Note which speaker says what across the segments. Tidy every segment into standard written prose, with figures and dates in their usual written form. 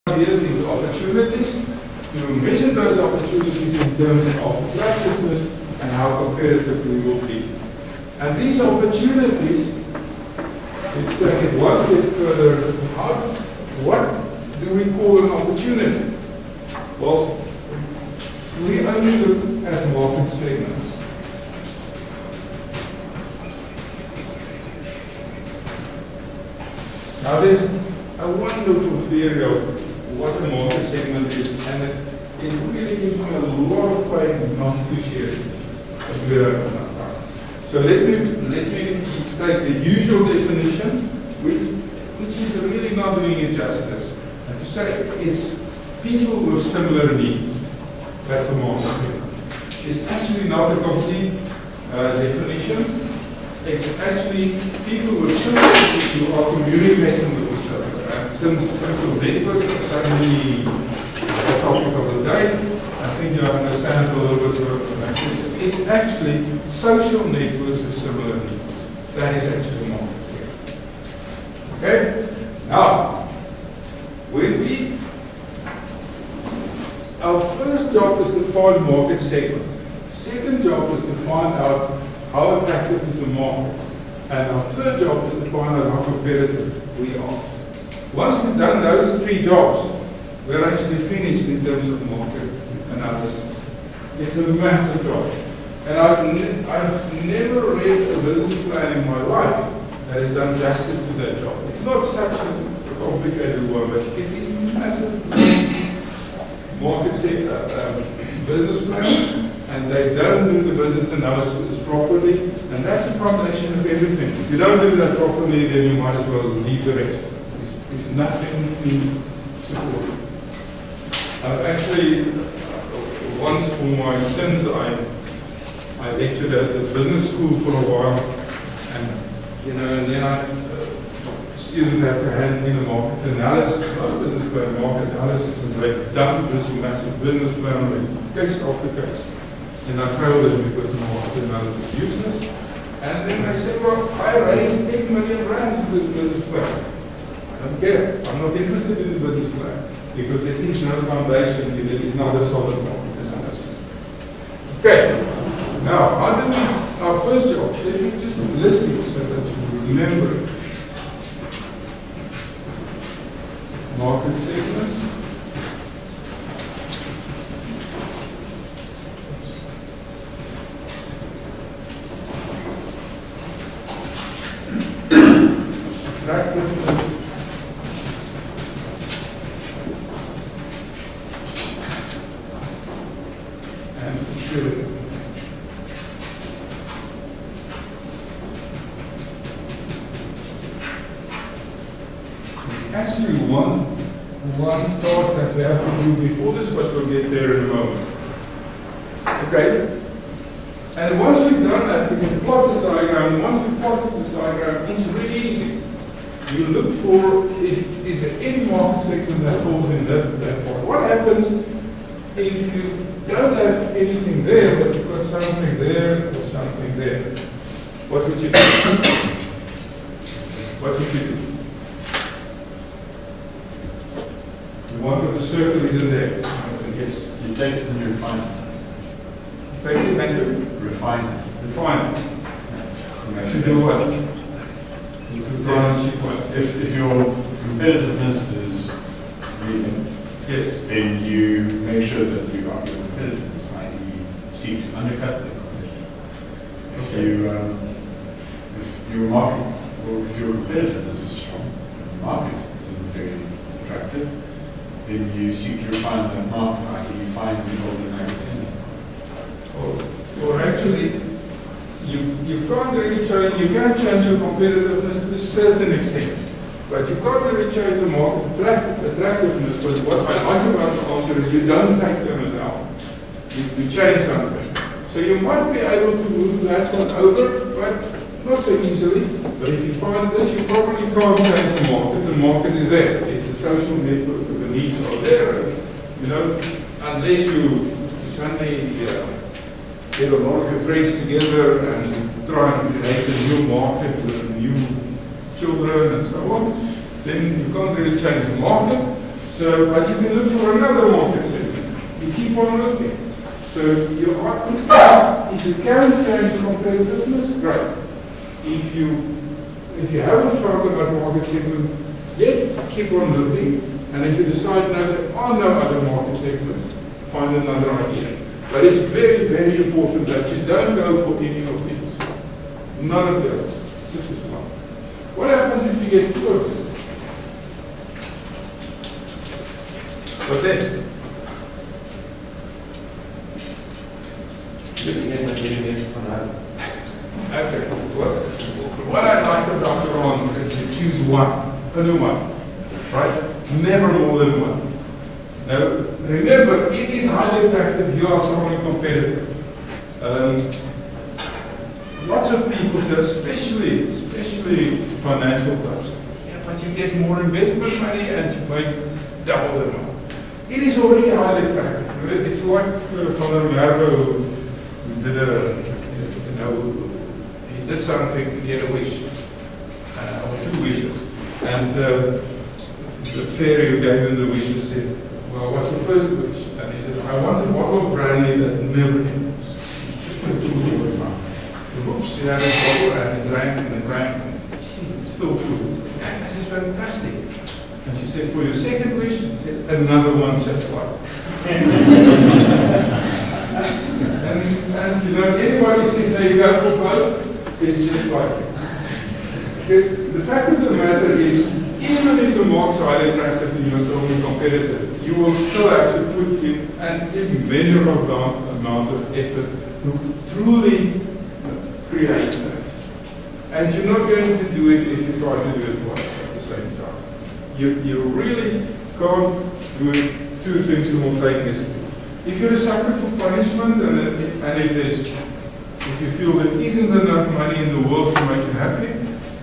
Speaker 1: ideas into opportunities, to measure those opportunities in terms of attractiveness and how competitive we will be. And these opportunities, let's take it one step further. What do we call an opportunity? Well, we only look at market segments. Now there's a wonderful theory of what a market segment is, and it really gives me a lot of pain not to share it, but we don't have enough time. So let me take the usual definition, which is really not doing it justice. And to say it's people with similar needs. That's a market segment. It's actually not a complete definition. It's actually people with similar needs who are communicating with each other. Since social networks are suddenly the topic of the day, I think you understand a little bit of that. It's actually social networks with similar needs. That is actually market segment. Okay? Now, our first job is to find market segments. Second job is to find out how attractive is the market. And our third job is to find out how competitive we are. Once we've done those three jobs, we're actually finished in terms of market analysis. It's a massive job. And I've never read a business plan in my life that has done justice to that job. It's not such a complicated one, but it is massive market business plan, and they don't do the business analysis properly, and that's a foundation of everything. If you don't do that properly, then you might as well leave the rest. There's nothing to support. I've actually, once for my sins, I lectured at the business school for a while, and then students have to hand in a market analysis, not a business plan, market analysis, and they dumped this massive business plan case after case. And I failed it because the market analysis is useless. And then they said, well, I raised 10 million rands in this business plan. I don't care. I'm not interested in the business plan because there is no foundation, it is not a solid market analysis. Okay, now, our first job, let me just list it so that you remember it. Market segments. Attractiveness. And security. There's actually one task that we have to do before this, but we'll get there in a moment. Okay? And once we've done that, we can plot this diagram. And once we've plotted this diagram, it's really easy. You look for is there any market segment that falls in that part. What happens if you don't have anything there, but you've got something there or something there? What would you do? What would you do? The one with the circle isn't there. Yes.
Speaker 2: You take it and you refine it.
Speaker 1: Take it and you
Speaker 2: refine it.
Speaker 1: Refine it.
Speaker 2: Yeah.
Speaker 1: To do what?
Speaker 2: If your competitiveness is reading,
Speaker 1: yes,
Speaker 2: then you make sure that you are your competitiveness, i.e. seek to undercut the competition.
Speaker 1: Okay.
Speaker 2: If your market, or if your competitiveness is strong, the market isn't very attractive, then you seek to refine that market, i.e. find the golden nuggets in it.
Speaker 1: Or actually, you can't really change, you can change your competitiveness to a certain extent, but you can't really change the market attractiveness. But what I like about the answer is you don't take them out. You change something. So you might be able to move that one over, but not so easily. But if you find this, you probably can't change the market. The market is there. It's a social network where the needs are there. Unless you suddenly get a lot of your friends together and try and create a new market with new children and so on, then you can't really change the market. So, but you can look for another market segment. You keep on looking. So, you are, if you can change competitiveness, great. If you haven't found another market segment yet, keep on looking. And if you decide no, there are no other market segments, find another idea. But it's very, very important that you don't go for any of these. None of the others. Just this one. What happens if you get two of them? What then? Okay. What I like about the answer is you choose one. Only one. Right? Never more than one. Now, remember, it is highly attractive. You are strongly competitive. Lots of people do, especially financial types. Yeah, but you get more investment money and you make double the amount. It is already highly attractive. It's like Van der Merwe who did something to get a wish, or 2 wishes. And the fairy who gave him the wishes said, well, what's your first wish? And he said, I want a bottle of brandy that never ends. Just like food all the time. So, whoops, he had a bottle and he drank and he drank. And it's still food. This is fantastic. And she said, for your second wish, she said, another one just like and you know, anybody says, hey, you go for both, it's just like it. The fact of the matter is, even if the marks are highly attractive and you're strongly competitive, you will still have to put in an immeasurable amount of effort to truly create that. And you're not going to do it if you try to do it twice at the same time. You really can't do 2 things simultaneously. If you're a sucker for punishment and if you feel there isn't enough money in the world to make you happy,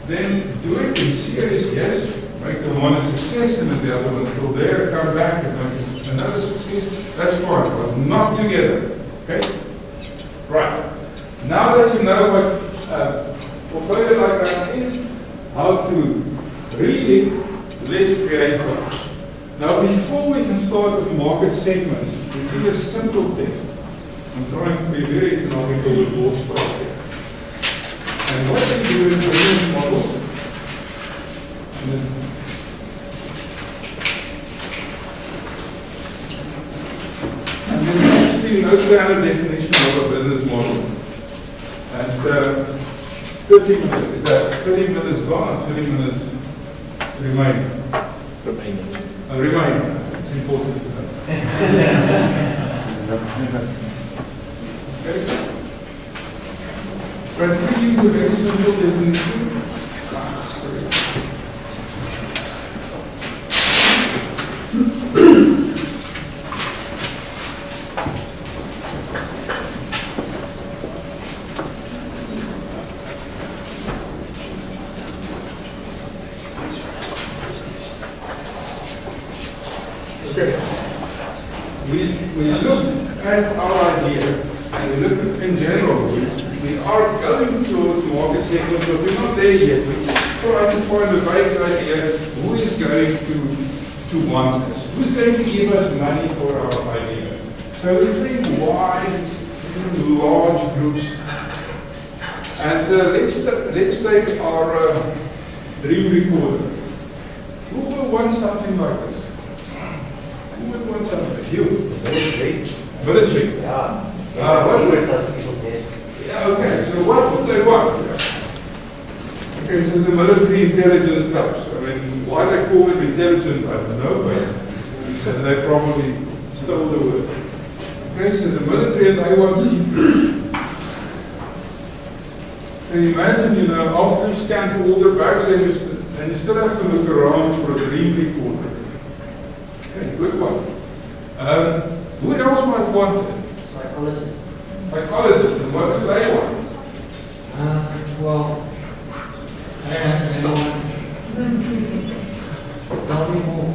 Speaker 1: then do it in serious, yes. Make the one a success and if the other one's still there, come back and make another success. That's fine, but not together. Okay? Right. Now that you know what portfolio diagram is, how to read it, let's create goals. Now, before we can start with market segments, we do a simple test. I'm trying to be very economical with both spots here. And what we do is we use models. And there's actually no standard definition of a business model. And 30 minutes, is that 30 minutes gone or 30 minutes remaining? Remaining. It's important to know. Okay. But we use a very simple definition. We look at our idea and we look at, in general, we are going towards market segments, but we're not there yet. We try to find a vague idea who is going to want us, who's going to give us money for our idea. So we think wide, large groups. And let's take our dream recorder. Who will want something like this? Who would want something? You?
Speaker 3: Military.
Speaker 1: Military?
Speaker 3: Yeah.
Speaker 1: What would
Speaker 3: people say?
Speaker 1: Yeah, okay, so what would they want? Okay, so the military intelligence types. I mean, why they call them intelligent, I don't know, but they probably stole the word. Okay, so the military and they want secrets. Can you imagine, you know, after you scan for all the bags and you still have to look around for a dream recorder. Okay, good one. Who else might want it?
Speaker 3: Psychologists.
Speaker 1: Psychologists, and what do they want?
Speaker 3: Well, I don't know. Tell me more.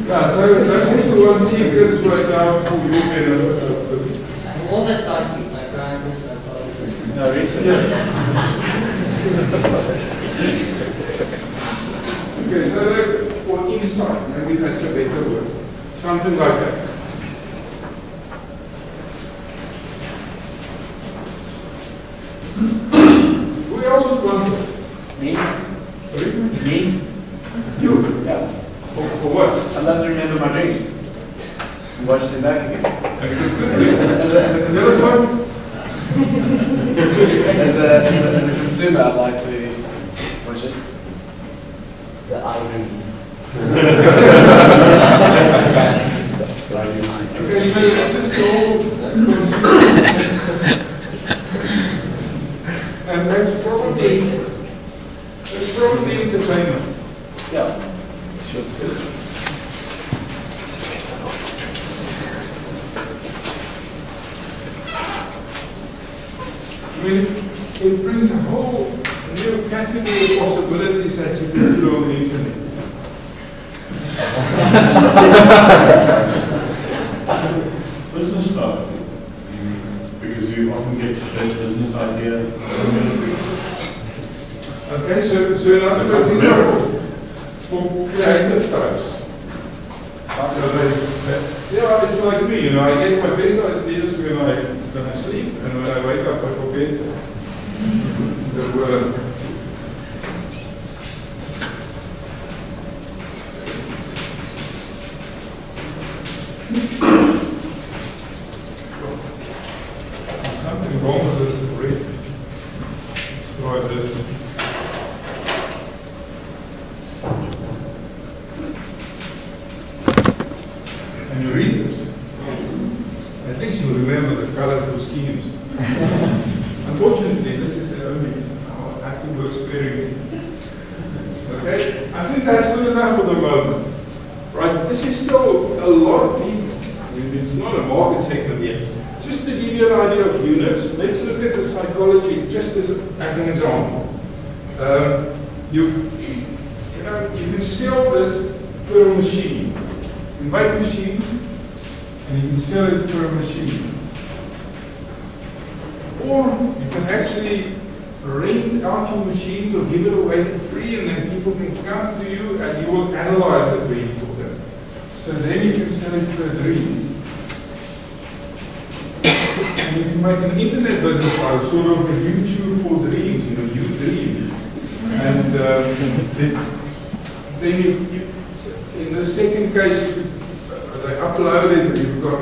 Speaker 1: Yeah, so that's just one secrets right now for your benefit.
Speaker 3: All the psychics, psychiatrists, psychologists.
Speaker 2: No, research.
Speaker 1: Okay, so like, or insight, maybe that's a better word. Something like that. Who else would want to?
Speaker 4: Me?
Speaker 1: Sorry?
Speaker 4: Me?
Speaker 1: You?
Speaker 4: Yeah.
Speaker 1: For what?
Speaker 4: I'd love to remember my dreams. And watch them back again.
Speaker 1: As a one?
Speaker 4: As a consumer, I'd like to watch it.
Speaker 3: The irony.
Speaker 1: Okay, so just all and that's probably entertainment.
Speaker 4: Yeah. Sure.
Speaker 1: I mean, it brings a whole new category of possibilities that you can do on the internet.
Speaker 2: Business style, because you often get the best business idea.
Speaker 1: Okay, so in other words, these are for creative types. Yeah, it's like me, you know, I get my best ideas when I sleep, and when I wake up, I forget the word. There's something wrong with this already. Let's try this. And you read this, at least you remember the colorful schemes. Unfortunately, this is the only active work sparingly. Okay, I think that's good enough for the moment. Right, this is still a lot of people. I mean, it's not a market segment yet. Just to give you an idea of units, let's look at the psychology just as an example. You can sell this per machine. You make machines, and you can sell it per machine. Or you can actually rent out your machines or give it away for free, and then people can come to you and you will analyze the dream for them. So then you can sell it per dream. And you can make an internet business out of sort of a YouTube for dreams, you know, you dream. And then you in the second case, they upload it, and you've got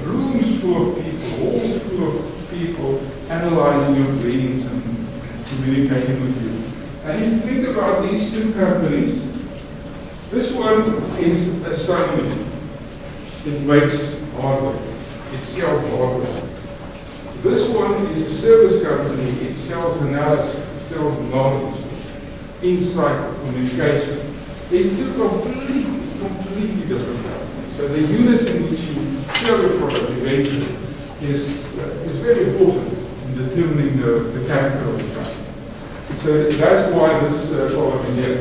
Speaker 1: rooms full of people, halls full of people analyzing your dreams and communicating with you. And if you think about these two companies, this one is a Sony. It makes hardware. It sells hardware. This one is a service company. It sells analysis. It sells knowledge, insight, communication. These two completely different companies. So the units in which you sell your product eventually is very important in determining the character of the company. So that's why this problem is here.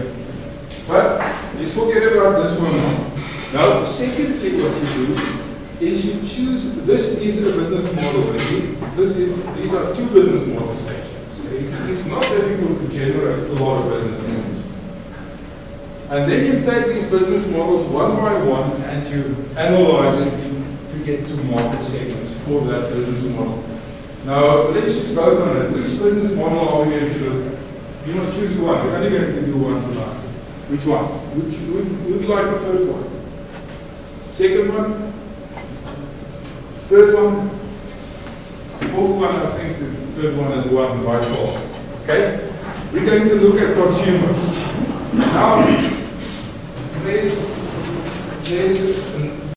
Speaker 1: But let's forget about this one now. Now, secondly, what you do is you choose, this is a business model. These are two business models actually. So it's not difficult to generate a lot of business models. And then you take these business models one by one and you analyze it to get to market segments for that business model. Now, let's just vote on it. Which business model are we going to do? You must choose one. We're only going to do one tonight. Which one? Would like the first one? Second one? Third one? Fourth one, I think the third one is one by far. Okay? We're going to look at consumers. Now, there's